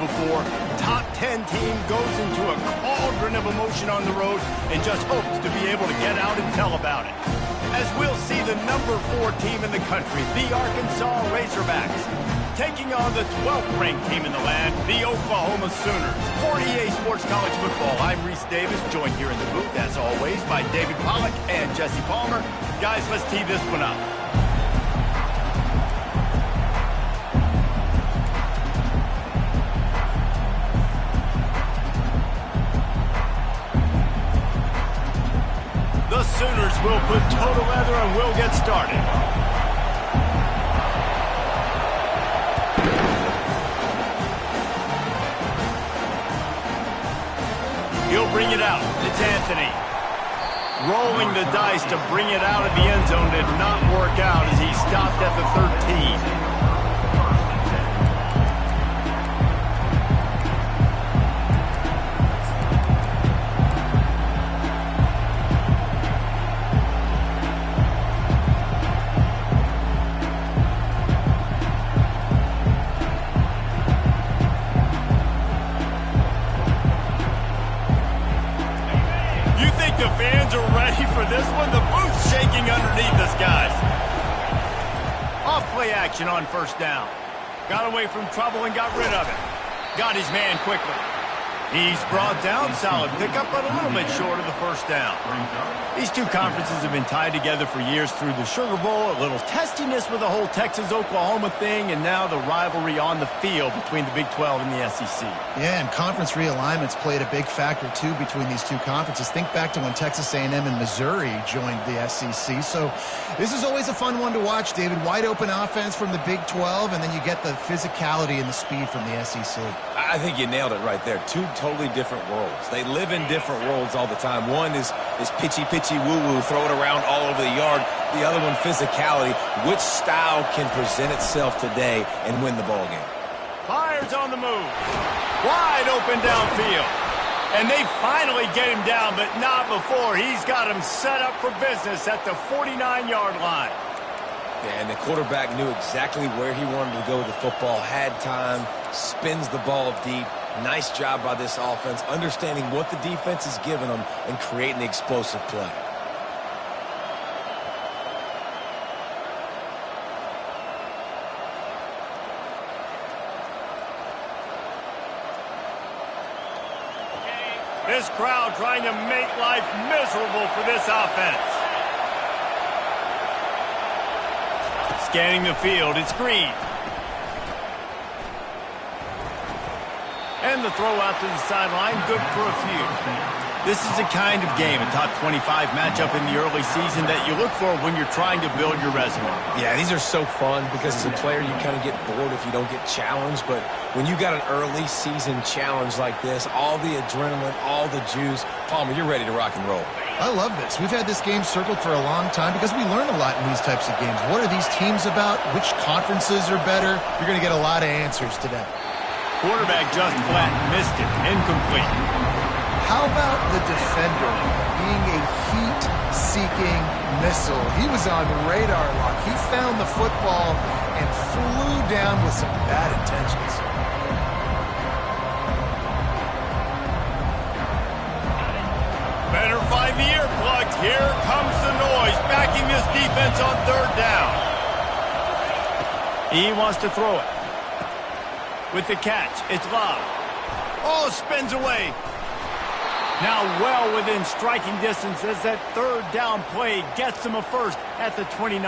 before. Top 10 team goes into a cauldron of emotion on the road and just hopes to be able to get out and tell about it. As we'll see the number 4 team in the country, the Arkansas Razorbacks, taking on the 12th ranked team in the land, the Oklahoma Sooners. For EA Sports College Football, I'm Reese Davis, joined here in the booth, as always, by David Pollack and Jesse Palmer. Guys, let's tee this one up. The Sooners will put total leather and we'll get started. He'll bring it out. It's Anthony. Rolling the dice to bring it out of the end zone did not work out as he stopped at the 13. The fans are ready for this one. The booth's shaking underneath us, guys. Off play action on first down. Got away from trouble and got rid of it. Got his man quickly. He's brought down. Solid pickup, but a little bit short of the first down. These two conferences have been tied together for years through the Sugar Bowl, a little testiness with the whole Texas-Oklahoma thing, and now the rivalry on the field between the Big 12 and the SEC. Yeah, and conference realignments played a big factor, too, between these two conferences. Think back to when Texas A&M and Missouri joined the SEC. So this is always a fun one to watch, David. Wide open offense from the Big 12, and then you get the physicality and the speed from the SEC. I think you nailed it right there. Two totally different worlds. They live in different worlds all the time. One is pitchy, woo-woo, throw it around all over the yard. The other one, physicality. Which style can present itself today and win the ball game? Byers on the move. Wide open downfield. And they finally get him down, but not before. He's got him set up for business at the 49-yard line. Yeah, and the quarterback knew exactly where he wanted to go with the football, had time, spins the ball deep. Nice job by this offense, understanding what the defense is giving them and creating the explosive play. This crowd trying to make life miserable for this offense. Scanning the field, it's Green. And the throw out to the sideline, good for a few. This is the kind of game, a top 25 matchup in the early season that you look for when you're trying to build your resume. Yeah, these are so fun because as a player you kind of get bored if you don't get challenged, but when you got an early season challenge like this, all the adrenaline, all the juice, Palmer, you're ready to rock and roll. I love this. We've had this game circled for a long time because we learn a lot in these types of games. What are these teams about? Which conferences are better? You're going to get a lot of answers today. Quarterback just flat missed it. Incomplete. How about the defender being a heat-seeking missile? He was on radar lock. He found the football and flew down with some bad intentions. Better find the earplugs. Here comes the noise, backing this defense on third down. He wants to throw it. With the catch, it's Love. Oh, spins away. Now well within striking distance as that third down play gets him a first at the 29.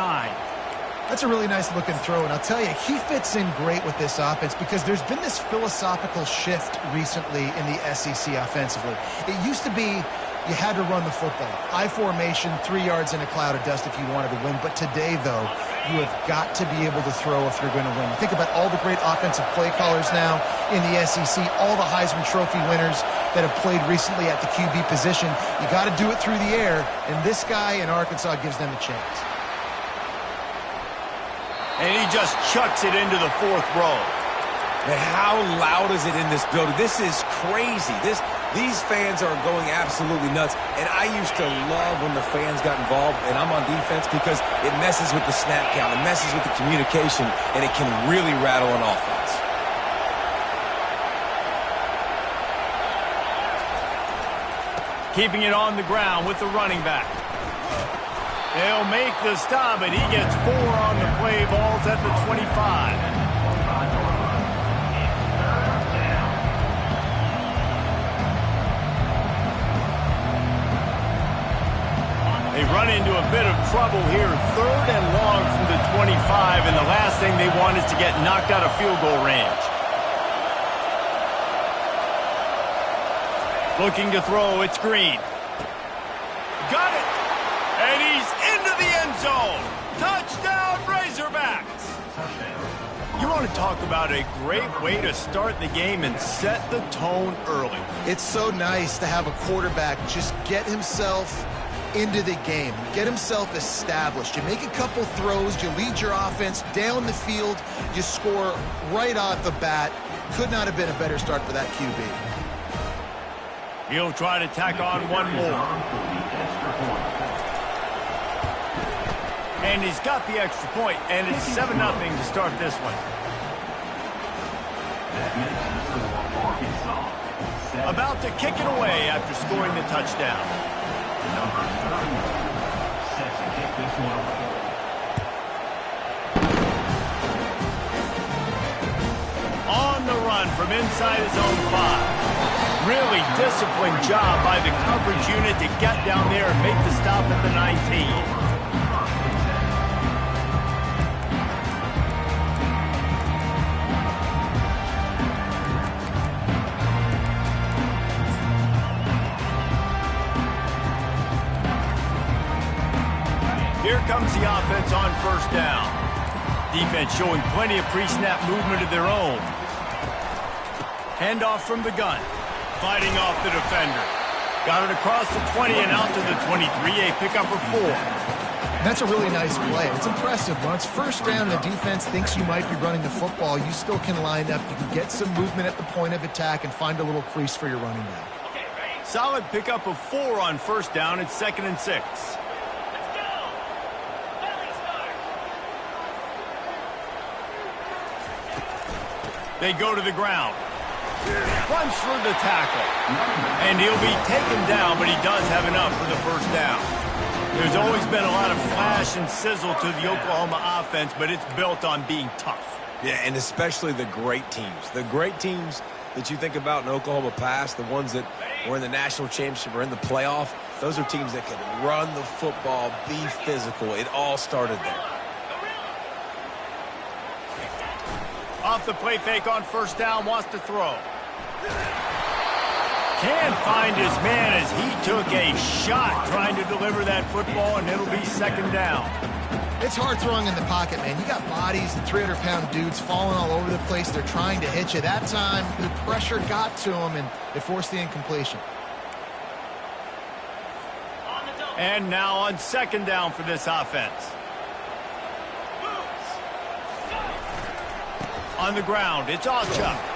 That's a really nice looking throw, and I'll tell you, he fits in great with this offense because there's been this philosophical shift recently in the SEC offensively. It used to be you had to run the football. I formation, 3 yards in a cloud of dust if you wanted to win. But today, though, you have got to be able to throw if you're going to win. Think about all the great offensive play callers now in the SEC, all the Heisman Trophy winners that have played recently at the QB position. You got to do it through the air, and this guy in Arkansas gives them a chance. And he just chucks it into the fourth row. And how loud is it in this building? This is crazy. These fans are going absolutely nuts. And I used to love when the fans got involved, and I'm on defense because it messes with the snap count, it messes with the communication, and it can really rattle an offense. Keeping it on the ground with the running back. They'll make the stop, and he gets 4 on the play. Ball's at the 25. They run into a bit of trouble here. 3rd and long from the 25, and the last thing they want is to get knocked out of field goal range. Looking to throw, it's Green. Got it! And he's into the end zone. Touchdown, Razorbacks! You want to talk about a great way to start the game and set the tone early. It's so nice to have a quarterback just get himself into the game, get himself established. You make a couple throws, you lead your offense down the field, you score right off the bat. Could not have been a better start for that QB. He'll try to tack on one more. And he's got the extra point, and it's 7-0 to start this one. About to kick it away after scoring the touchdown. On the run from inside his own 5. Really disciplined job by the coverage unit to get down there and make the stop at the 19. Here comes the offense on 1st down. Defense showing plenty of pre-snap movement of their own. Handoff from the gun. Fighting off the defender. Got it across the 20 and out to the 23, a pickup of 4. That's a really nice play. It's impressive. When it's 1st down and the defense thinks you might be running the football, you still can line up. You can get some movement at the point of attack and find a little crease for your running back. Solid pickup of 4 on 1st down. It's 2nd and 6. They go to the ground. Punch for the tackle. And he'll be taken down, but he does have enough for the 1st down. There's always been a lot of flash and sizzle to the Oklahoma offense, but it's built on being tough. Yeah, and especially the great teams. The great teams that you think about in Oklahoma past, the ones that were in the national championship or in the playoff, those are teams that can run the football, be physical. It all started there. Off the play fake on 1st down, wants to throw. Can't find his man as he took a shot trying to deliver that football, and it'll be 2nd down. It's hard throwing in the pocket, man. You got bodies and 300-pound dudes falling all over the place. They're trying to hit you. That time, the pressure got to him, and it forced the incompletion. And now on 2nd down for this offense. On the ground, it's Alchuk.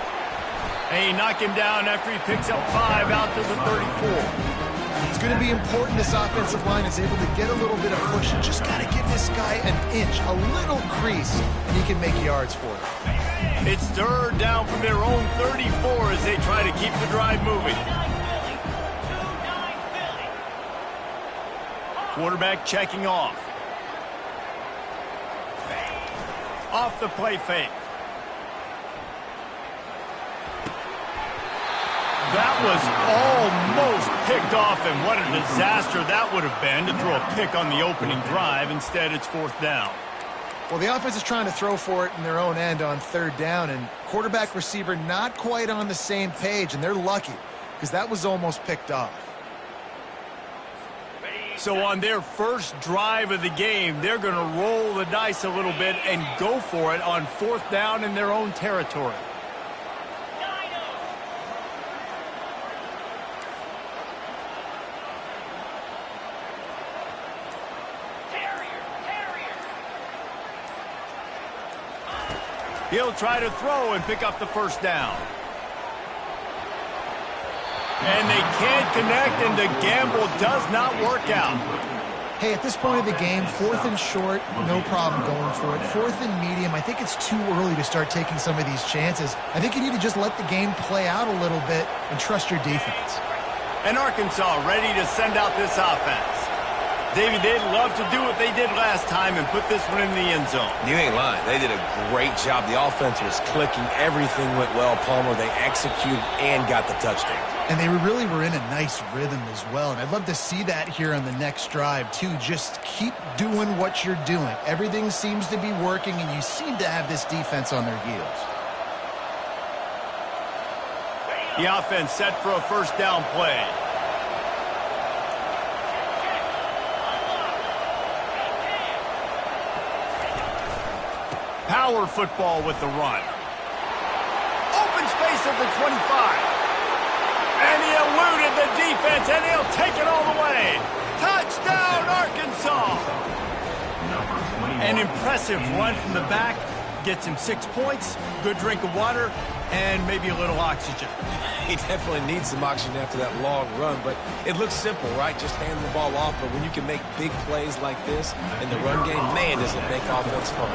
And he knocked him down after he picks up 5 out to the 34. It's going to be important this offensive line is able to get a little bit of push. You just got to give this guy an inch, a little crease, and he can make yards for it. It's 3rd down from their own 34 as they try to keep the drive moving. Quarterback checking off. Off the play fake. That was almost picked off, and what a disaster that would have been to throw a pick on the opening drive. Instead, it's 4th down. Well, the offense is trying to throw for it in their own end on 3rd down, and quarterback receiver not quite on the same page, and they're lucky because that was almost picked off. So on their first drive of the game, they're going to roll the dice a little bit and go for it on 4th down in their own territory. He'll try to throw and pick up the 1st down. And they can't connect, and the gamble does not work out. Hey, at this point of the game, 4th and short, no problem going for it. 4th and medium, I think it's too early to start taking some of these chances. I think you need to just let the game play out a little bit and trust your defense. And Arkansas ready to send out this offense. David, they'd love to do what they did last time and put this one in the end zone. You ain't lying. They did a great job. The offense was clicking. Everything went well, Palmer. They executed and got the touchdown. And they really were in a nice rhythm as well. And I'd love to see that here on the next drive, too. Just keep doing what you're doing. Everything seems to be working, and you seem to have this defense on their heels. The offense set for a first down play. Power football with the run. Open space at the 25. And he eluded the defense, and he'll take it all the way. Touchdown, Arkansas! An impressive run from the back. Gets him 6 points, good drink of water, and maybe a little oxygen. He definitely needs some oxygen after that long run, but it looks simple, right? Just hand the ball off, but when you can make big plays like this in the run game, man, does it make offense fun.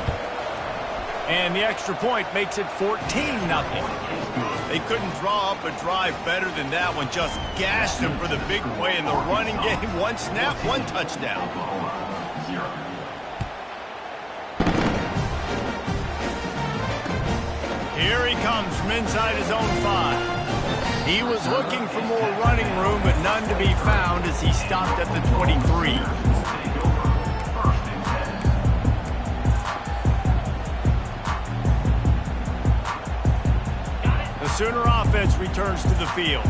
And the extra point makes it 14-0. They couldn't draw up a drive better than that one. Just gashed them for the big play in the running game. One snap, one touchdown. Here he comes from inside his own 5. He was looking for more running room, but none to be found as he stopped at the 23. Sooner offense returns to the field.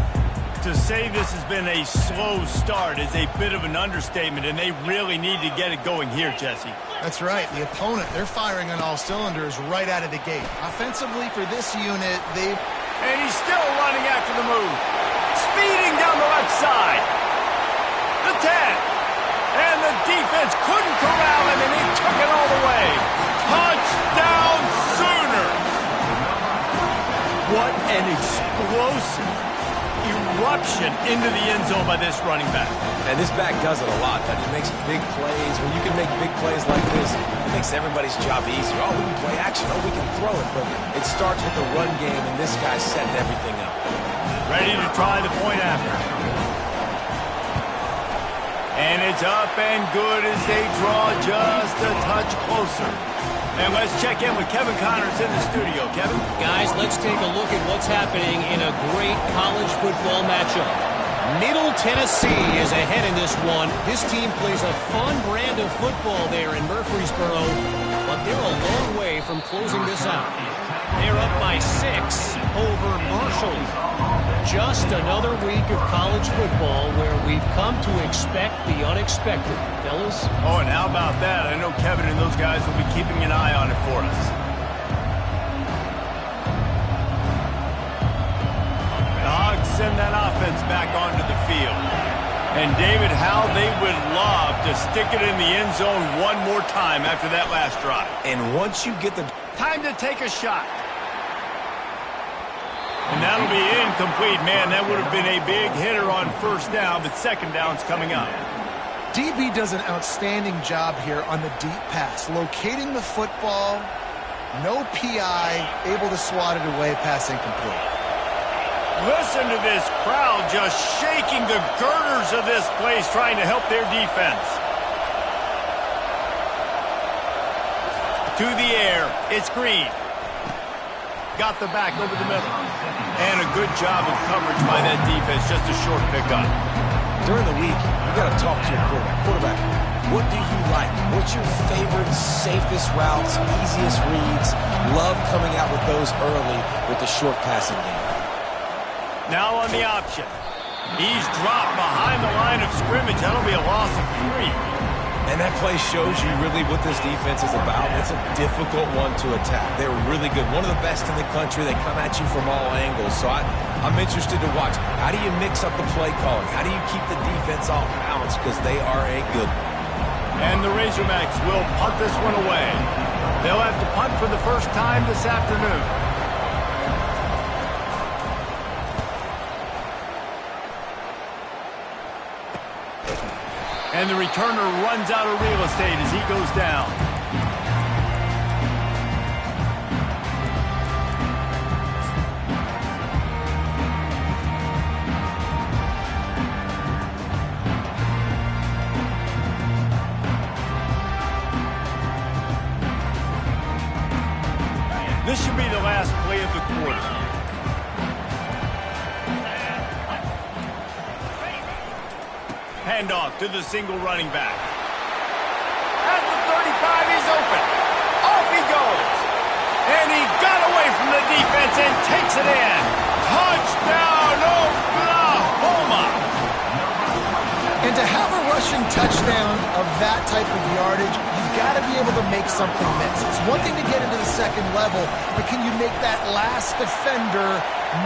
To say this has been a slow start is a bit of an understatement, and they really need to get it going here, Jesse. That's right. The opponent, they're firing on all cylinders right out of the gate. Offensively for this unit, they've... And he's still running after the move. Speeding down the left side. The 10. And the defense couldn't corral him, and he took it all the way. Touchdown, Sooner! What an explosive eruption into the end zone by this running back. And this back does it a lot. That he makes big plays. When you can make big plays like this, it makes everybody's job easier. Oh, we can play action. Oh, we can throw it. But it starts with the run game, and this guy's setting everything up. Ready to try the point after. And it's up and good as they draw just a touch closer. And let's check in with Kevin Connors in the studio. Kevin? Guys, let's take a look at what's happening in a great college football matchup. Middle Tennessee is ahead in this one. This team plays a fun brand of football there in Murfreesboro, but they're a long way from closing this out. They're up by 6 over Marshall. Just another week of college football where we've come to expect the unexpected. Fellas? Oh, and how about that? I know Kevin and those guys will be keeping an eye on it for us. The Hogs send that offense back onto the field. And David, how they would love to stick it in the end zone one more time after that last drive. And once you get the... Time to take a shot. And that'll be incomplete. Man, that would have been a big hitter on first down, but second down's coming up. DB does an outstanding job here on the deep pass. Locating the football, no PI, able to swat it away, pass incomplete. Listen to this crowd just shaking the girders of this place, trying to help their defense. To the air, it's Green. Got the back over the middle. And a good job of coverage by that defense, just a short pickup. During the week, you got to talk to your quarterback. Quarterback, what do you like? What's your favorite, safest routes, easiest reads? Love coming out with those early with the short passing game. Now on the option. He's dropped behind the line of scrimmage. That'll be a loss of 3. And that play shows you really what this defense is about. It's a difficult one to attack. They're really good. One of the best in the country. They come at you from all angles. So I'm interested to watch. How do you mix up the play calling? How do you keep the defense off balance? Because they are a good one. And the Razorbacks will punt this one away. They'll have to punt for the first time this afternoon. And the returner runs out of real estate as he goes down. handoff to the single running back. At the 35, he's open. Off he goes. And he got away from the defense and takes it in. Touchdown, Oklahoma! And to have a rushing touchdown of that type of yardage, you've got to be able to make something miss. It's one thing to get into the second level, but can you make that last defender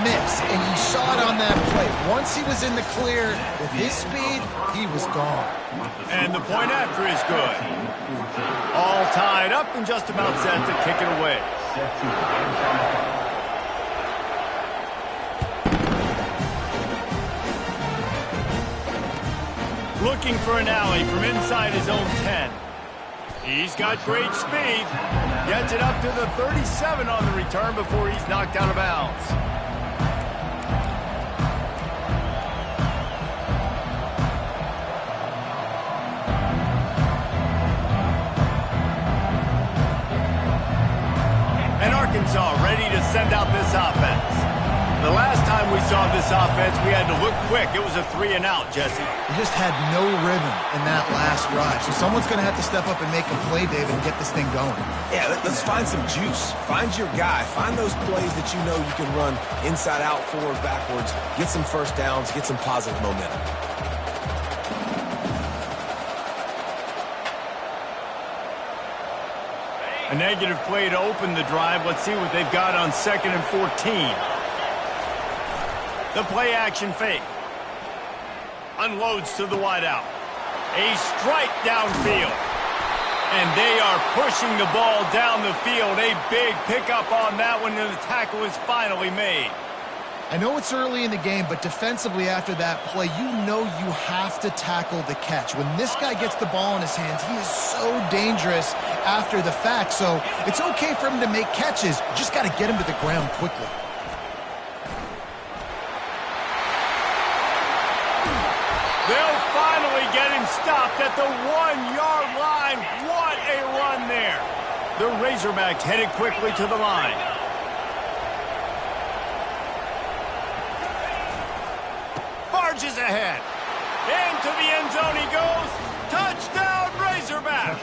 miss? And you saw it on that play. Once he was in the clear with his speed, he was gone. And the point after is good. All tied up and just about set to kick it away. Looking for an alley from inside his own 10. He's got great speed. Gets it up to the 37 on the return before he's knocked out of bounds. And Arkansas ready to send out this offense. The last time we saw this offense, we had to look quick. It was a 3-and-out, Jesse. He just had no rhythm in that last drive. So someone's going to have to step up and make a play, David, and get this thing going. Yeah, let's find some juice. Find your guy. Find those plays that you know you can run inside out, forward, backwards. Get some first downs. Get some positive momentum. A negative play to open the drive. Let's see what they've got on 2nd and 14. The play-action fake. Unloads to the wideout. A strike downfield. And they are pushing the ball down the field. A big pickup on that one, and the tackle is finally made. I know it's early in the game, but defensively after that play, you know you have to tackle the catch. When this guy gets the ball in his hands, he is so dangerous after the fact. So it's okay for him to make catches. You just got to get him to the ground quickly. They'll finally get him stopped at the 1-yard line. What a run there. The Razorbacks headed quickly to the line. Barges ahead. Into the end zone he goes. Touchdown, Razorbacks.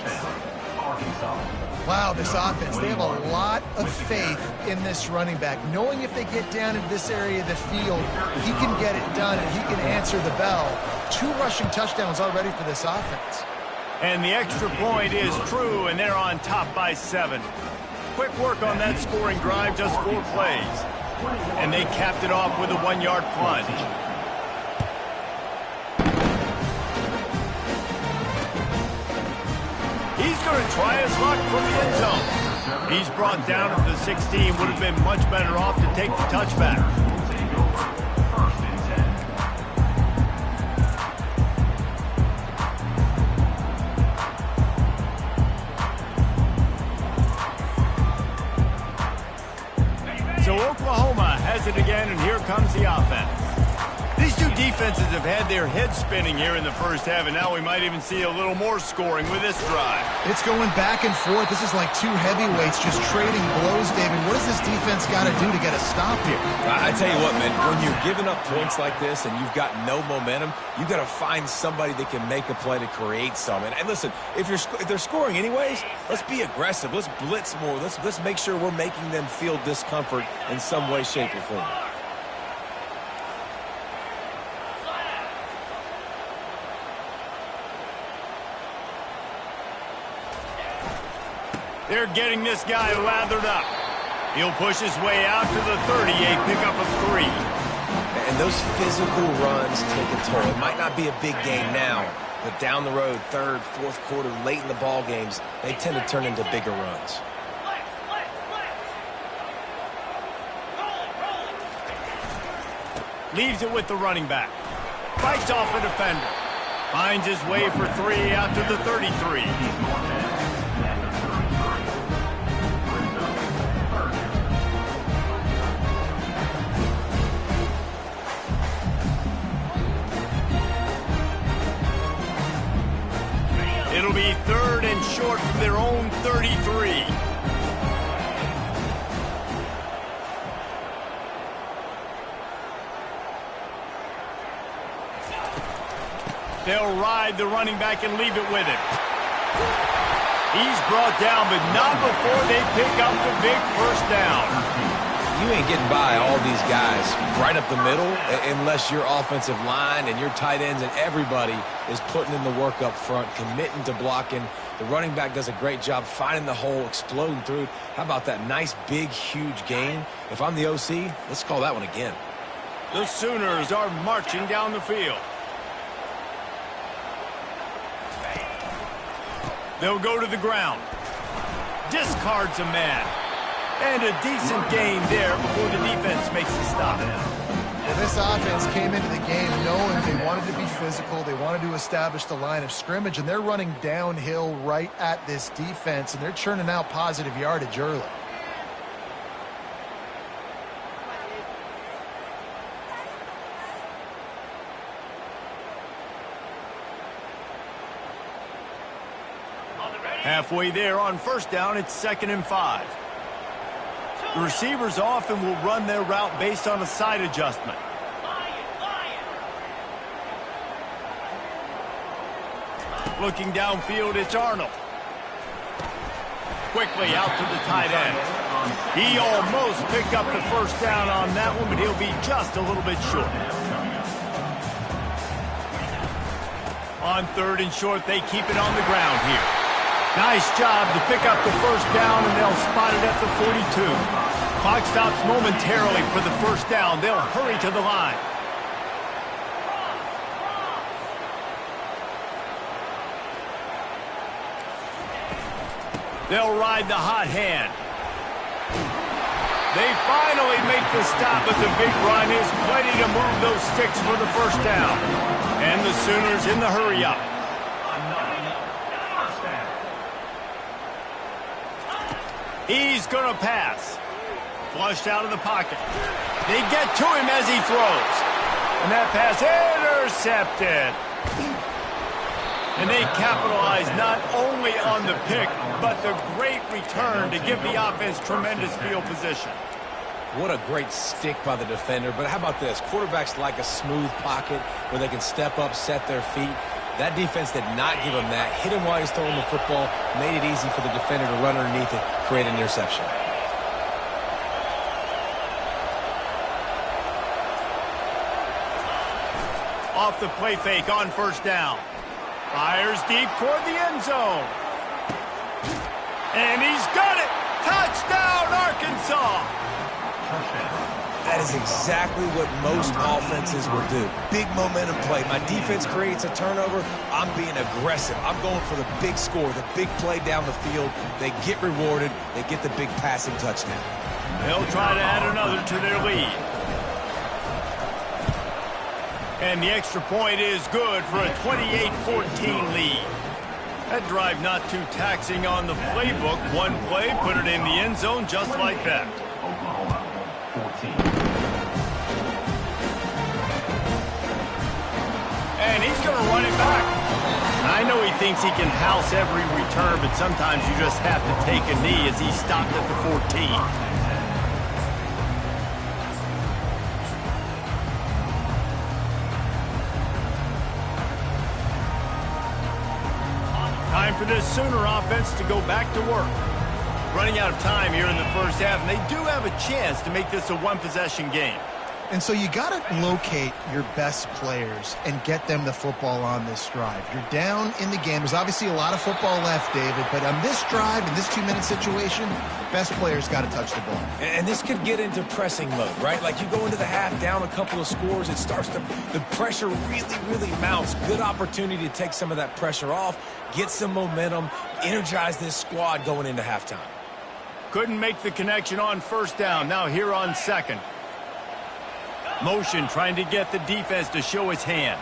Wow, this offense, they have a lot of faith in this running back. Knowing if they get down in this area of the field, he can get it done and he can answer the bell. 2 rushing touchdowns already for this offense. And the extra point is true, and they're on top by 7. Quick work on that scoring drive, just 4 plays. And they capped it off with a 1-yard plunge. He's going to try his luck from the end zone. He's brought down at the 16. Would have been much better off to take the touchback. So Oklahoma has it again, and here comes the offense. These two defenses have had their heads spinning here in the first half, and now we might even see a little more scoring with this drive. It's going back and forth. This is like 2 heavyweights just trading blows, David. What does this defense got to do to get a stop here? I tell you what, man, when you're giving up points like this and you've got no momentum, you got to find somebody that can make a play to create some. And listen, if they're scoring anyways, let's be aggressive. Let's blitz more. Let's make sure we're making them feel discomfort in some way, shape, or form. They're getting this guy lathered up. He'll push his way out to the 30, a pickup of 3. And those physical runs take a toll. It might not be a big game now, but down the road, 3rd, 4th quarter, late in the ball games, they tend to turn into bigger runs. Leaves it with the running back. Fights off a defender. Finds his way for 3 out to the 33. It'll be 3rd and short from their own 33. They'll ride the running back and leave it with him. He's brought down, but not before they pick up the big first down. You ain't getting by all these guys right up the middle unless your offensive line and your tight ends and everybody is putting in the work up front, committing to blocking. The running back does a great job finding the hole, exploding through. How about that nice, big, huge gain? If I'm the OC, let's call that one again. The Sooners are marching down the field. They'll go to the ground. Discards a man. And a decent gain there before the defense makes the stop. Well, this offense came into the game knowing they wanted to be physical. They wanted to establish the line of scrimmage, and they're running downhill right at this defense, and they're churning out positive yardage early. Halfway there on first down, it's 2nd and 5. The receivers often will run their route based on a side adjustment. Looking downfield, it's Arnold. Quickly out to the tight end. He almost picked up the first down on that one, but he'll be just a little bit short. On 3rd and short, they keep it on the ground here. Nice job to pick up the first down, and they'll spot it at the 42. Clock stops momentarily for the first down. They'll hurry to the line. They'll ride the hot hand. They finally make the stop, but the big run is plenty to move those sticks for the first down. And the Sooners in the hurry-up. He's going to pass. Flushed out of the pocket. They get to him as he throws. And that pass intercepted. And they capitalize not only on the pick, but the great return to give the offense tremendous field position. What a great stick by the defender. But how about this? Quarterbacks like a smooth pocket where they can step up, set their feet. That defense did not give him that. Hit him while he's throwing the football. Made it easy for the defender to run underneath it, create an interception. Off the play fake on first down. Fires deep toward the end zone. And he's got it. Touchdown, Arkansas. That is exactly what most offenses will do. Big momentum play. My defense creates a turnover. I'm being aggressive. I'm going for the big score, the big play down the field. They get rewarded. They get the big passing touchdown. They'll try to add another to their lead. And the extra point is good for a 28-14 lead. That drive not too taxing on the playbook. One play, put it in the end zone just like that. And he's going to run it back. I know he thinks he can house every return, but sometimes you just have to take a knee as he stopped at the 14. Time for this Sooner offense to go back to work. Running out of time here in the first half, and they do have a chance to make this a one-possession game. And so you got to locate your best players and get them the football on this drive. You're down in the game. There's obviously a lot of football left, David, but on this drive, in this 2-minute situation, best players got to touch the ball. And this could get into pressing mode, right? Like you go into the half down a couple of scores, it starts to, the pressure really mounts. Good opportunity to take some of that pressure off, get some momentum, energize this squad going into halftime. Couldn't make the connection on first down. Now here on second. Motion trying to get the defense to show his hand.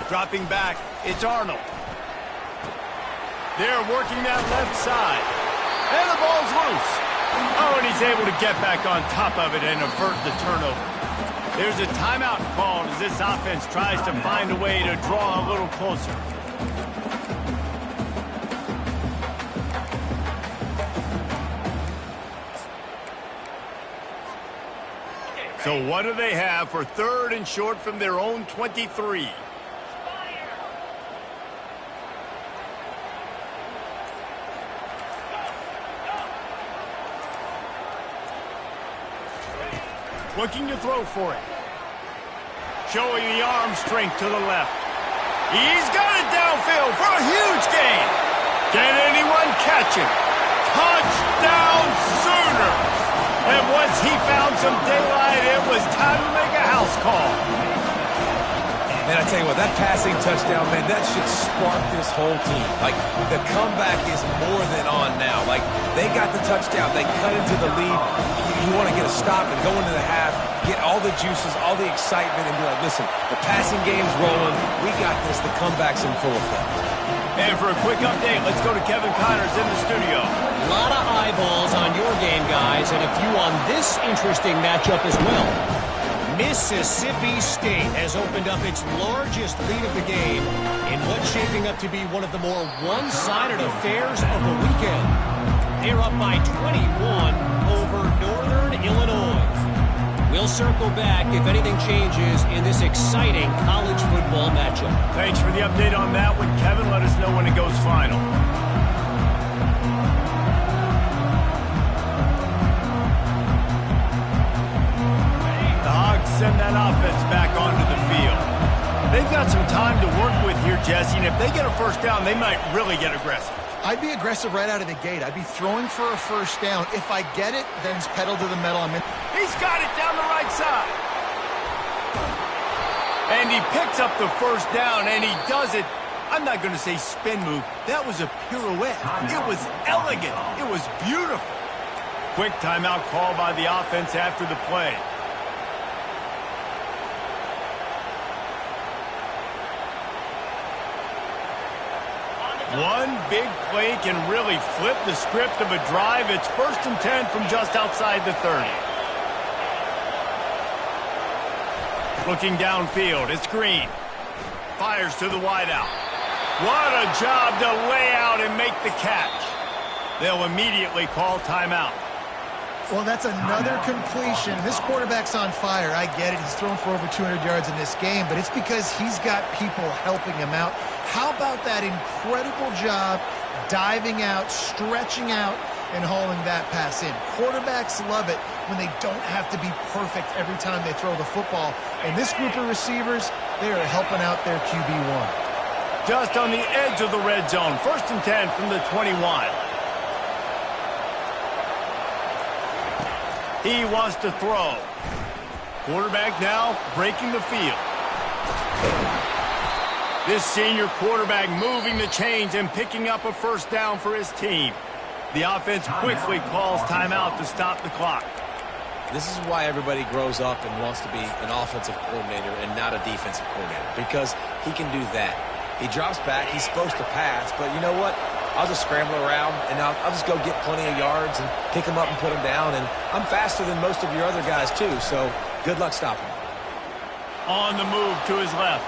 Dropping back, it's Arnold. They're working that left side. And the ball's loose. Oh, and he's able to get back on top of it and avert the turnover. There's a timeout called as this offense tries to find a way to draw a little closer. So what do they have for 3rd and short from their own 23? Looking to throw for it. Showing the arm strength to the left. He's got it downfield for a huge gain. Can anyone catch him? Touchdown Sooners! And once he found some daylight, it was time to make a house call. Man, I tell you what, that passing touchdown, man, that should spark this whole team. Like, the comeback is more than on now. Like, they got the touchdown. They cut into the lead. You want to get a stop and go into the half, get all the juices, all the excitement, and be like, listen, the passing game's rolling. We got this. The comeback's in full effect. And for a quick update, let's go to Kevin Connors in the studio. A lot of eyeballs on your game, guys, and a few on this interesting matchup as well. Mississippi State has opened up its largest lead of the game in what's shaping up to be one of the more one-sided affairs of the weekend. They're up by 21 over Northern Illinois. We'll circle back if anything changes in this exciting college football matchup. Thanks for the update on that one, Kevin. Let us know when it goes final. Send that offense back onto the field. They've got some time to work with here, Jesse, and if they get a first down, they might really get aggressive. I'd be aggressive right out of the gate. I'd be throwing for a first down. If I get it, then it's pedal to the metal. He's got it down the right side. And he picks up the first down, and he does it. I'm not going to say spin move. That was a pirouette. It was elegant. It was beautiful. Quick timeout call by the offense after the play. One big play can really flip the script of a drive. It's 1st and 10 from just outside the 30. Looking downfield, it's Green. Fires to the wideout. What a job to lay out and make the catch. They'll immediately call timeout. Well, that's another completion. This quarterback's on fire. I get it. He's thrown for over 200 yards in this game, but it's because he's got people helping him out. How about that incredible job diving out, stretching out, and hauling that pass in? Quarterbacks love it when they don't have to be perfect every time they throw the football. And this group of receivers, they are helping out their QB1. Just on the edge of the red zone. 1st and 10 from the 21. He wants to throw. Quarterback now breaking the field. This senior quarterback moving the chains and picking up a first down for his team. The offense quickly calls timeout to stop the clock. This is why everybody grows up and wants to be an offensive coordinator and not a defensive coordinator, because he can do that. He drops back. He's supposed to pass, but you know what? I'll just scramble around, and I'll just go get plenty of yards and pick them up and put them down. And I'm faster than most of your other guys, too, so good luck stopping him. On the move to his left.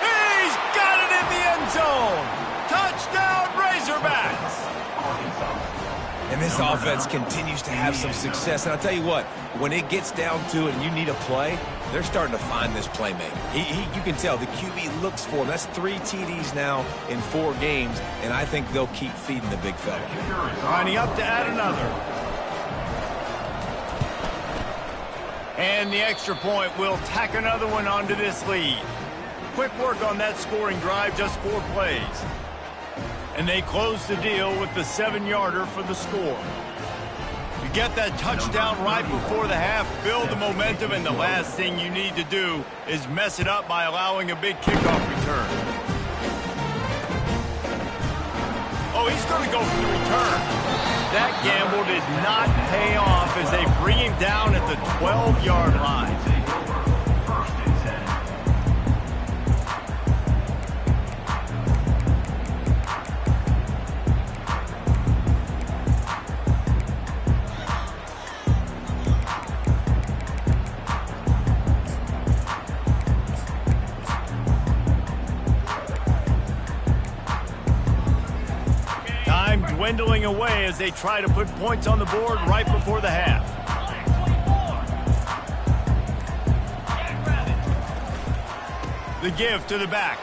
He's got it in the end zone. Touchdown, Razorbacks. And this offense continues to have some success. And I'll tell you what, when it gets down to it and you need a play, they're starting to find this playmaker. You can tell the QB looks for him. That's 3 TDs now in 4 games, and I think they'll keep feeding the big fella. Lining up to add another. And the extra point will tack another one onto this lead. Quick work on that scoring drive, just 4 plays. And they close the deal with the 7-yarder for the score. You get that touchdown right before the half, build the momentum, and the last thing you need to do is mess it up by allowing a big kickoff return. Oh, he's going to go for the return. That gamble did not pay off as they bring him down at the 12-yard line. Dwindling away as they try to put points on the board right before the half. The give to the back.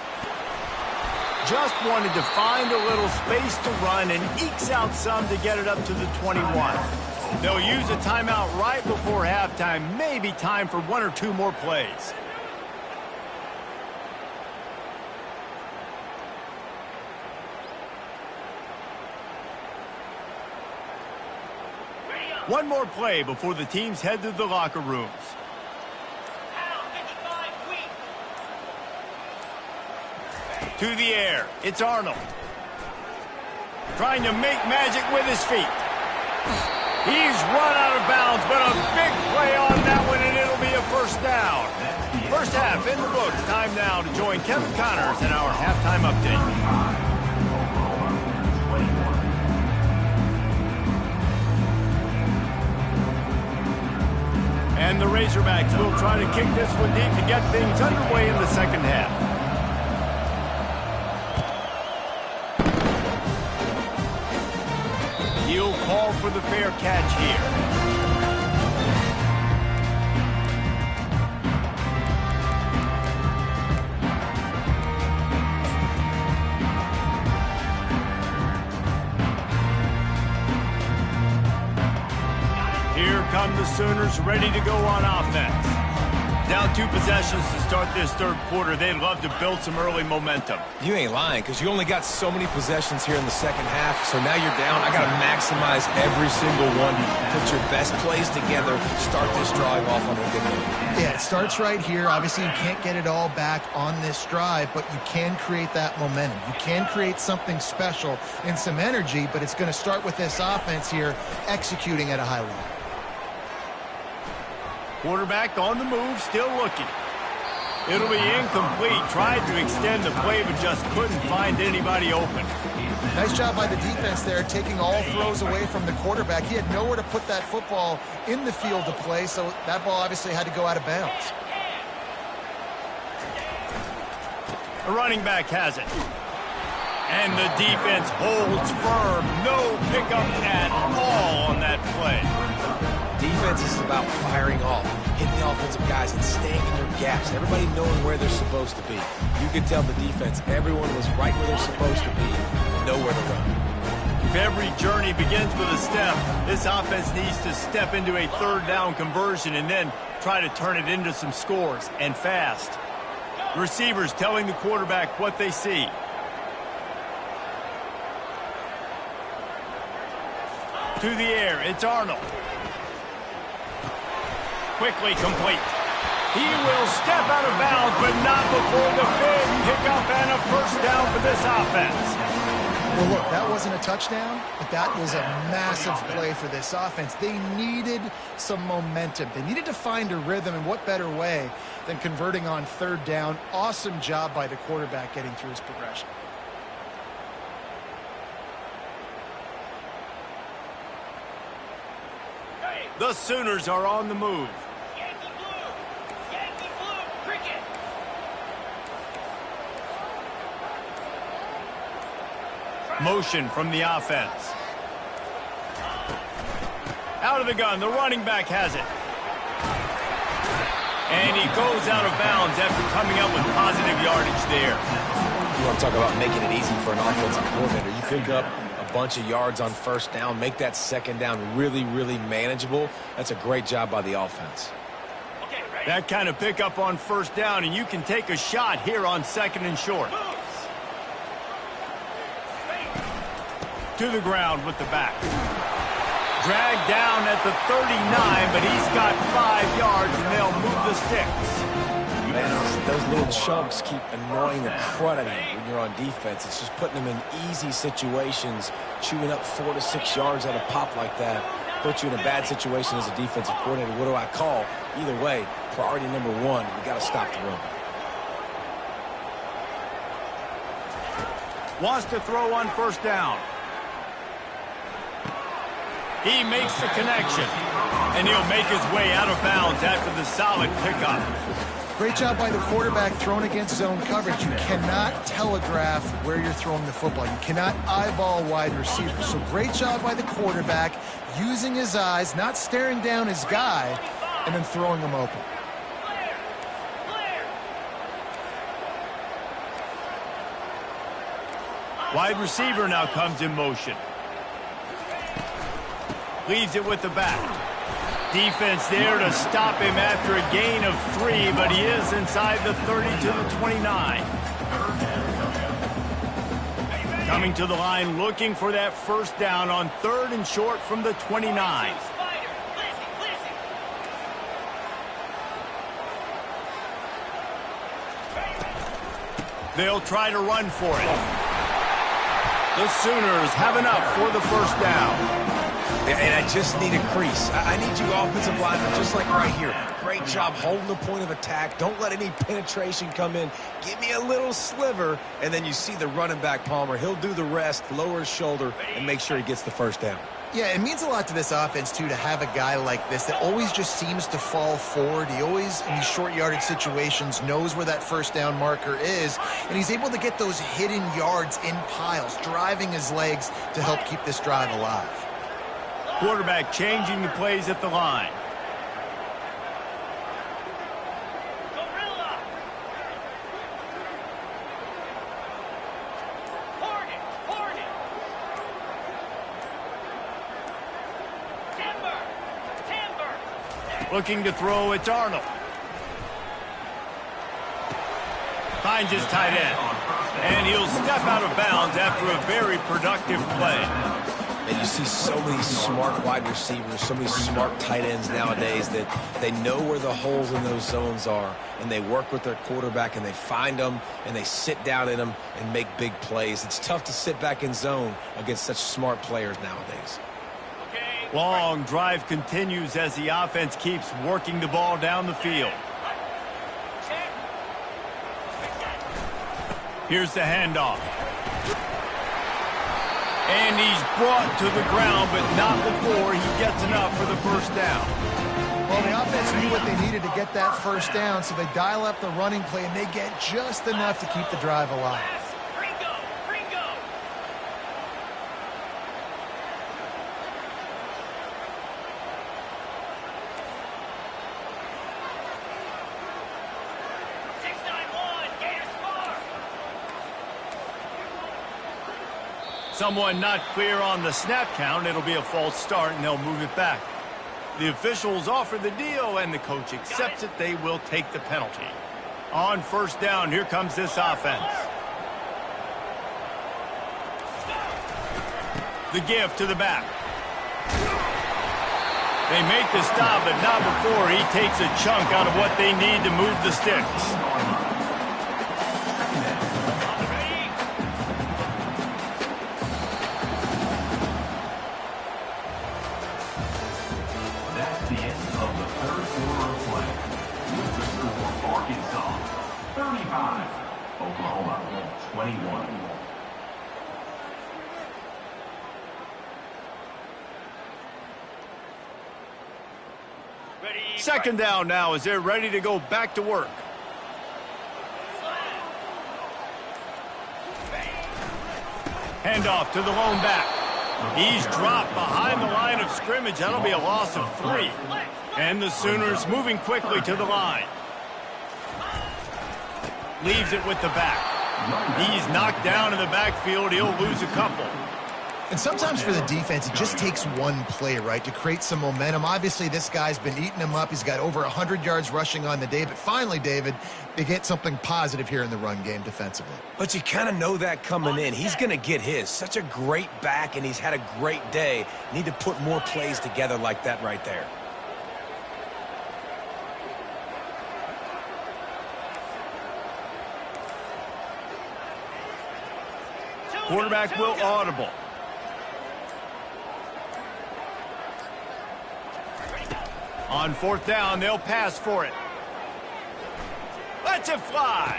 Just wanted to find a little space to run and ekes out some to get it up to the 21. They'll use a timeout right before halftime. Maybe time for 1 or 2 more plays. One more play before the teams head to the locker rooms. To the air, it's Arnold. Trying to make magic with his feet. He's run out of bounds, but a big play on that one, and it'll be a first down. First half in the books. Time now to join Kevin Connors in our halftime update. And the Razorbacks will try to kick this one deep to get things underway in the second half. He'll call for the fair catch here. Here come the Sooners ready to go on offense. Down 2 possessions to start this third quarter. They'd love to build some early momentum. You ain't lying, because you only got so many possessions here in the second half, so now you're down. I got to maximize every single one. Put your best plays together. Start this drive off on a good note. Yeah, it starts right here. Obviously, you can't get it all back on this drive, but you can create that momentum. You can create something special and some energy, but it's going to start with this offense here executing at a high level. Quarterback on the move, still looking. It'll be incomplete. Tried to extend the play, but just couldn't find anybody open. Nice job by the defense there, taking all throws away from the quarterback. He had nowhere to put that football in the field to play, so that ball obviously had to go out of bounds. The running back has it. And the defense holds firm. No pickup at all on that play. Defense is about firing off, hitting the offensive guys and staying in their gaps. Everybody knowing where they're supposed to be. You could tell the defense, everyone was right where they're supposed to be, nowhere to run. If every journey begins with a step, this offense needs to step into a third down conversion and then try to turn it into some scores, and fast. Receivers telling the quarterback what they see. To the air, it's Arnold. Quickly complete. He will step out of bounds, but not before the big pickup and a first down for this offense. Well, look, that wasn't a touchdown, but that was a massive play for this offense. They needed some momentum. They needed to find a rhythm, and what better way than converting on third down. Awesome job by the quarterback getting through his progression. The Sooners are on the move. Motion from the offense. Out of the gun, the running back has it. And he goes out of bounds after coming up with positive yardage there. You want to talk about making it easy for an offensive coordinator. You pick up a bunch of yards on first down, make that second down really, really manageable. That's a great job by the offense. That kind of pickup on first down, and you can take a shot here on second and short. To the ground with the back. Dragged down at the 39, but he's got 5 yards, and they'll move the sticks. Man, those little chunks keep annoying the crud out of you when you're on defense. It's just putting them in easy situations, chewing up 4 to 6 yards at a pop like that. Put you in a bad situation as a defensive coordinator. What do I call? Either way, priority number 1, we got to stop the run. Wants to throw on first down. He makes the connection, and he'll make his way out of bounds after the solid pickup. Great job by the quarterback thrown against zone coverage. You cannot telegraph where you're throwing the football. You cannot eyeball wide receivers. So great job by the quarterback using his eyes, not staring down his guy, and then throwing him open. Wide receiver now comes in motion. Leaves it with the back. Defense there to stop him after a gain of 3, but he is inside the 30 to the 29. Coming to the line looking for that first down on 3rd and short from the 29. They'll try to run for it. The Sooners have enough for the first down. And I just need a crease. I need you offensive linemen just like right here. Great job holding the point of attack. Don't let any penetration come in. Give me a little sliver, and then you see the running back, Palmer. He'll do the rest, lower his shoulder, and make sure he gets the first down. Yeah, it means a lot to this offense, too, to have a guy like this that always just seems to fall forward. He always, in these short yardage situations, knows where that first down marker is, and he's able to get those hidden yards in piles, driving his legs to help keep this drive alive. Quarterback changing the plays at the line. Looking to throw, it's Arnold. Finds his tight end. And he'll step out of bounds after a very productive play. And you see so many smart wide receivers, so many smart tight ends nowadays that they know where the holes in those zones are, and they work with their quarterback, and they find them, and they sit down in them and make big plays. It's tough to sit back in zone against such smart players nowadays. Long drive continues as the offense keeps working the ball down the field. Here's the handoff. And he's brought to the ground, but not before he gets enough for the first down. Well, the offense knew what they needed to get that first down, so they dial up the running play, and they get just enough to keep the drive alive. Someone not clear on the snap count. It'll be a false start, and they'll move it back. The officials offer the deal, and the coach accepts it. They will take the penalty. On first down, here comes this offense. The give to the back. They make the stop, but not before he takes a chunk out of what they need to move the sticks. Second down now as they're ready to go back to work. Handoff to the lone back. He's dropped behind the line of scrimmage. That'll be a loss of 3. And the Sooners moving quickly to the line. Leaves it with the back. He's knocked down in the backfield. He'll lose a couple. And sometimes for the defense, it just takes one play, right, to create some momentum. Obviously, this guy's been eating him up. He's got over 100 yards rushing on the day. But finally, David, they get something positive here in the run game defensively. But you kind of know that coming in. He's going to get his. Such a great back, and he's had a great day. Need to put more plays together like that right there. Quarterback will audible. On fourth down, they'll pass for it. Lets it fly.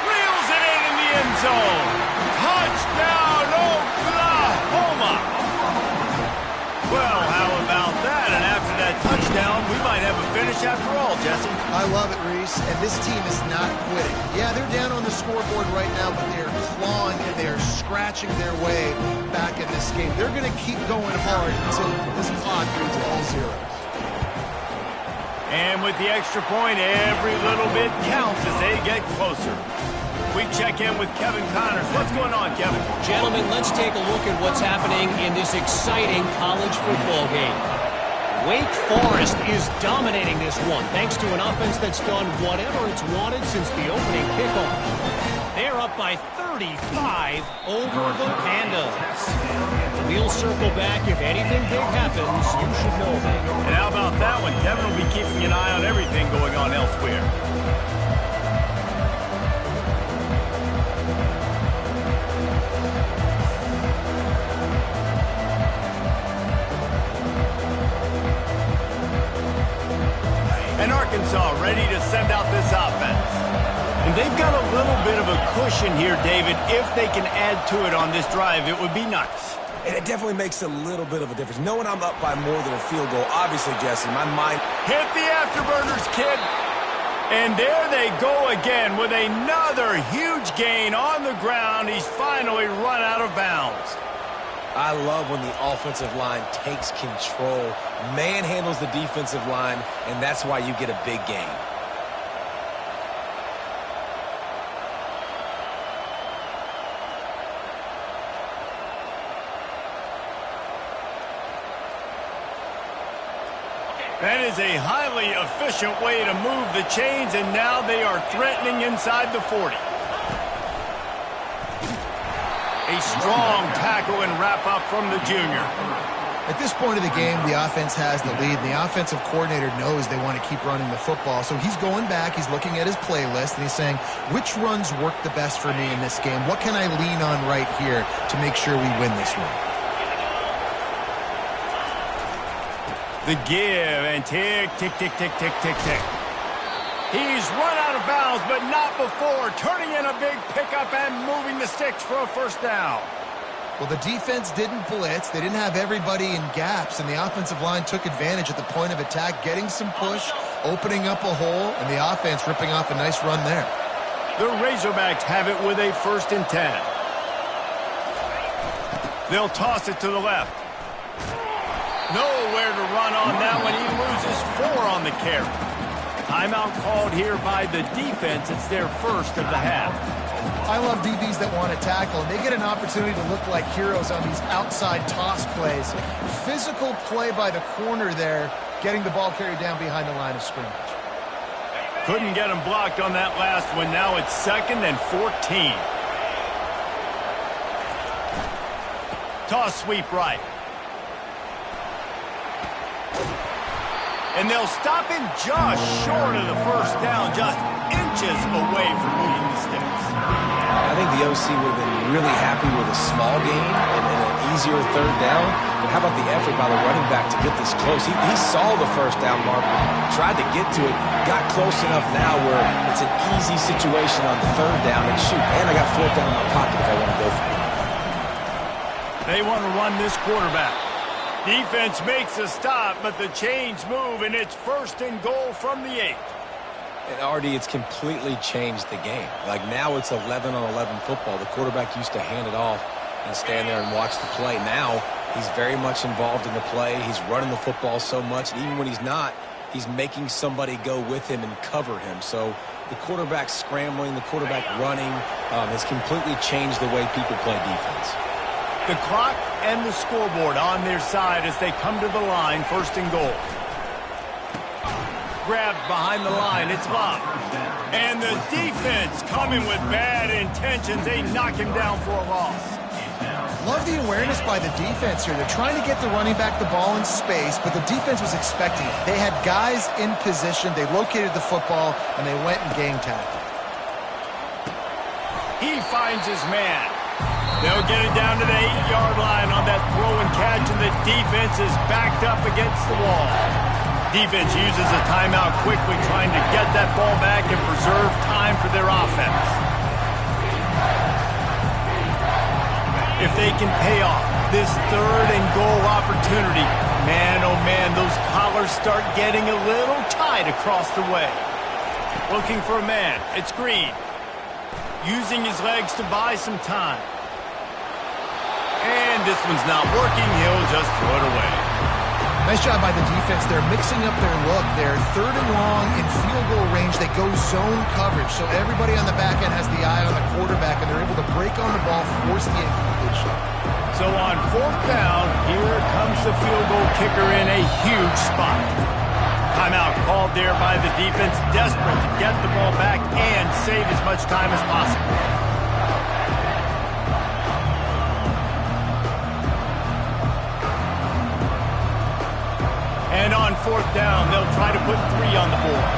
Reels it in the end zone. Touchdown, Oklahoma. Well, how about that? And after that touchdown, we might have a finish after all, Jesse. I love it, Reese. And this team is not quitting. Yeah, they're down on the scoreboard right now, but they're clawing and they're scratching their way back in this game. They're going to keep going hard until this clock reads all zeros. And with the extra point, every little bit counts as they get closer. We check in with Kevin Connors. What's going on, Kevin? Gentlemen, let's take a look at what's happening in this exciting college football game. Wake Forest is dominating this one thanks to an offense that's done whatever it's wanted since the opening kickoff. They're up by 35 over the Pandas. We'll circle back if anything big happens. You should know that. And how about that one? Kevin will be keeping an eye on everything going on elsewhere. And Arkansas ready to send out this offense. And they've got a little bit of a cushion here, David. If they can add to it on this drive, it would be nice. And it definitely makes a little bit of a difference. Knowing I'm up by more than a field goal, obviously, Jesse, my mind... Hit the afterburners, kid. And there they go again with another huge gain on the ground. He's finally run out of bounds. I love when the offensive line takes control, manhandles the defensive line, and that's why you get a big gain. That is a highly efficient way to move the chains, and now they are threatening inside the 40. A strong tackle and wrap-up from the junior. At this point of the game, the offense has the lead, and the offensive coordinator knows they want to keep running the football. So he's going back, he's looking at his playlist, and he's saying, which runs work the best for me in this game? What can I lean on right here to make sure we win this one? The give, and tick, tick, tick, tick, tick, tick, tick. He's run out of bounds, but not before turning in a big pickup and moving the sticks for a first down. Well, the defense didn't blitz. They didn't have everybody in gaps, and the offensive line took advantage at the point of attack, getting some push, opening up a hole, and the offense ripping off a nice run there. The Razorbacks have it with a 1st and 10. They'll toss it to the left. Nowhere to run on that one. He loses 4 on the carry. Timeout called here by the defense. It's their first of the half. I love DBs that want to tackle, and they get an opportunity to look like heroes on these outside toss plays. Physical play by the corner there, getting the ball carried down behind the line of scrimmage. Couldn't get him blocked on that last one. Now it's 2nd and 14. Toss sweep right. And they'll stop him just short of the first down, just inches away from moving the sticks. I think the OC would have been really happy with a small gain and an easier 3rd down. But how about the effort by the running back to get this close? He saw the first down mark, tried to get to it, got close enough now where it's an easy situation on 3rd down. And shoot, and I got 4th down in my pocket if I want to go for it. They want to run this quarterback. Defense makes a stop, but the chains move, and it's 1st and goal from the 8. And Artie, it's completely changed the game. Like now it's 11-on-11 football. The quarterback used to hand it off and stand there and watch the play. Now he's very much involved in the play. He's running the football so much, and even when he's not, he's making somebody go with him and cover him. So the quarterback scrambling, the quarterback running has completely changed the way people play defense. The clock and the scoreboard on their side as they come to the line, 1st and goal. Grabbed behind the line, it's locked. And the defense coming with bad intentions. They knock him down for a loss. Love the awareness by the defense here. They're trying to get the running back the ball in space, but the defense was expecting it. They had guys in position. They located the football, and they went and gang tackled. He finds his man. They'll get it down to the 8-yard line on that throw and catch, and the defense is backed up against the wall. Defense uses a timeout quickly, trying to get that ball back and preserve time for their offense. If they can pay off this 3rd and goal opportunity, man, oh man, those collars start getting a little tight across the way. Looking for a man. It's Green. Using his legs to buy some time. And this one's not working. He'll just throw it away. Nice job by the defense. They're mixing up their look. They're 3rd and long in field goal range. They go zone coverage, so everybody on the back end has the eye on the quarterback, and they're able to break on the ball, force the incompletion. So on 4th down, here comes the field goal kicker in a huge spot. Timeout called there by the defense, desperate to get the ball back and save as much time as possible. And on 4th down, they'll try to put 3 on the board.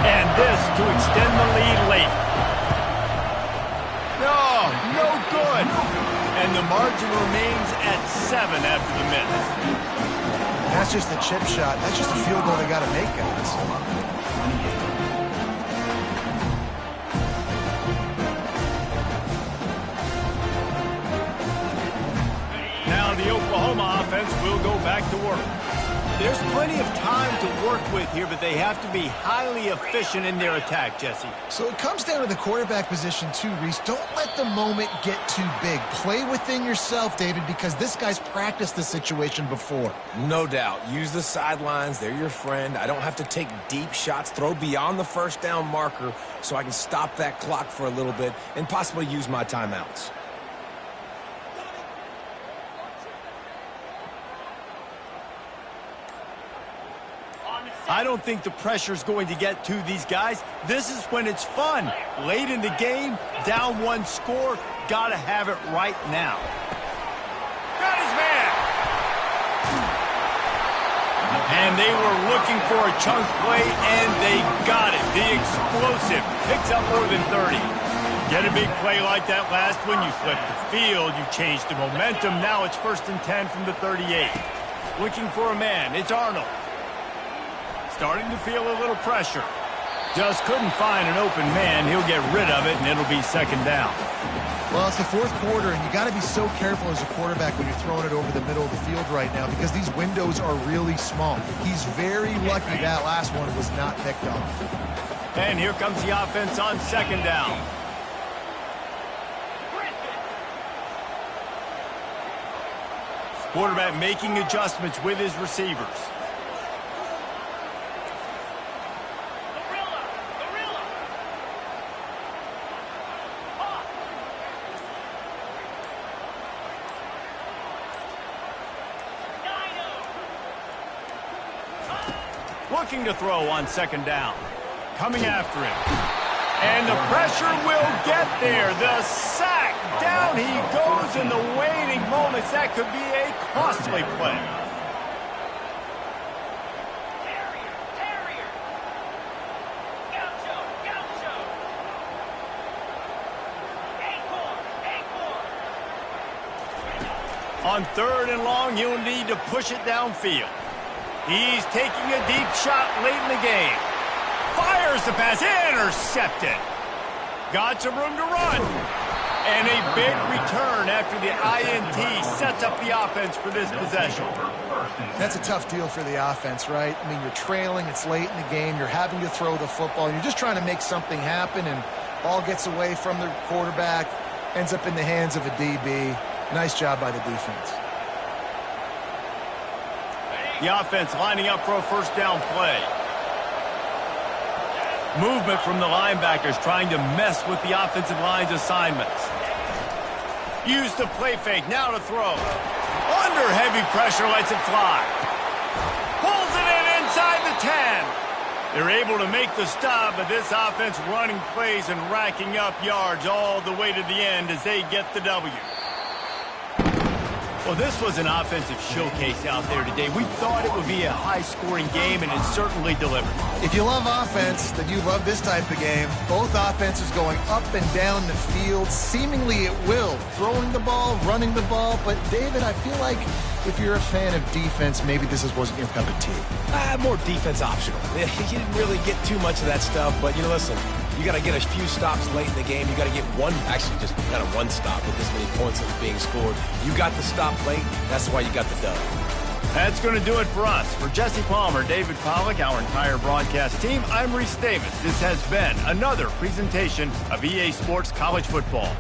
And this to extend the lead late. No good. And the margin remains at 7 after the miss. That's just a chip shot. That's just a field goal they got to make, guys. Now the Oklahoma offense will go back to work. There's plenty of time to work with here, but they have to be highly efficient in their attack, Jesse. So it comes down to the quarterback position too, Reese. Don't let the moment get too big. Play within yourself, David, because this guy's practiced the situation before. No doubt. Use the sidelines. They're your friend. I don't have to take deep shots. Throw beyond the 1st down marker so I can stop that clock for a little bit and possibly use my timeouts. I don't think the pressure's going to get to these guys. This is when it's fun. Late in the game, down 1 score, gotta have it right now. Got his man! And they were looking for a chunk play, and they got it. The explosive picks up more than 30. Get a big play like that last one, you flip the field, you change the momentum. Now it's 1st and 10 from the 38. Looking for a man, it's Arnold. Starting to feel a little pressure. Just couldn't find an open man. He'll get rid of it, and it'll be 2nd down. Well, it's the 4th quarter, and you got to be so careful as a quarterback when you're throwing it over the middle of the field right now because these windows are really small. He's very lucky that last one was not picked off. And here comes the offense on 2nd down. Quarterback making adjustments with his receivers. Looking to throw on 2nd down. Coming after him. And the pressure will get there. The sack. Down he goes in the waiting moments. That could be a costly play. On 3rd and long, you'll need to push it downfield. He's taking a deep shot late in the game. Fires the pass. Intercepted. Got some room to run. And a big return after the INT sets up the offense for this possession. That's a tough deal for the offense, right? I mean, you're trailing. It's late in the game. You're having to throw the football. You're just trying to make something happen, and ball gets away from the quarterback, ends up in the hands of a DB. Nice job by the defense. The offense lining up for a 1st down play. Movement from the linebackers trying to mess with the offensive line's assignments. Use the play fake, now to throw. Under heavy pressure, lets it fly. Pulls it in inside the 10. They're able to make the stop, but this offense running plays and racking up yards all the way to the end as they get the W. Well, this was an offensive showcase out there today. We thought it would be a high-scoring game, and it certainly delivered. If you love offense, then you love this type of game. Both offenses going up and down the field, seemingly at will. Throwing the ball, running the ball. But, David, I feel like if you're a fan of defense, maybe this wasn't your cup of tea. More defense optional. You didn't really get too much of that stuff, but, listen, you got to get a few stops late in the game. You got to get actually just kind of one stop with this many points that was being scored. You got the stop late. That's why you got the dub. That's going to do it for us. For Jesse Palmer, David Pollack, our entire broadcast team, I'm Reese Davis. This has been another presentation of EA Sports College Football.